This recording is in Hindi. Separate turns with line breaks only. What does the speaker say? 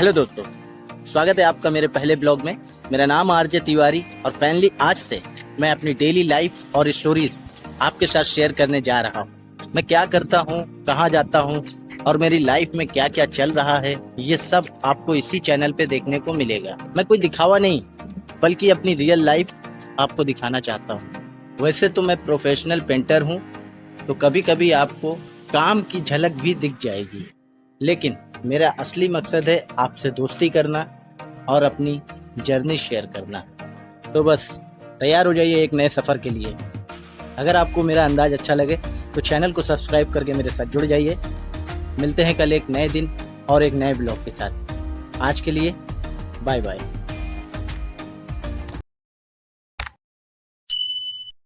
हेलो दोस्तों, स्वागत है आपका मेरे पहले ब्लॉग में। मेरा नाम आरजे तिवारी और फाइनली आज से मैं अपनी डेली लाइफ और स्टोरीज आपके साथ शेयर करने जा रहा हूँ। मैं क्या करता हूँ, कहाँ जाता हूँ और मेरी लाइफ में क्या क्या चल रहा है, ये सब आपको इसी चैनल पे देखने को मिलेगा। मैं कोई दिखावा नहीं बल्कि अपनी रियल लाइफ आपको दिखाना चाहता हूँ। वैसे तो मैं प्रोफेशनल पेंटर हूँ, तो कभी कभी आपको काम की झलक भी दिख जाएगी, लेकिन मेरा असली मकसद है आपसे दोस्ती करना और अपनी जर्नी शेयर करना। तो बस तैयार हो जाइए एक नए सफ़र के लिए। अगर आपको मेरा अंदाज अच्छा लगे तो चैनल को सब्सक्राइब करके मेरे साथ जुड़ जाइए। मिलते हैं कल एक नए दिन और एक नए ब्लॉग के साथ। आज के लिए बाय बाय।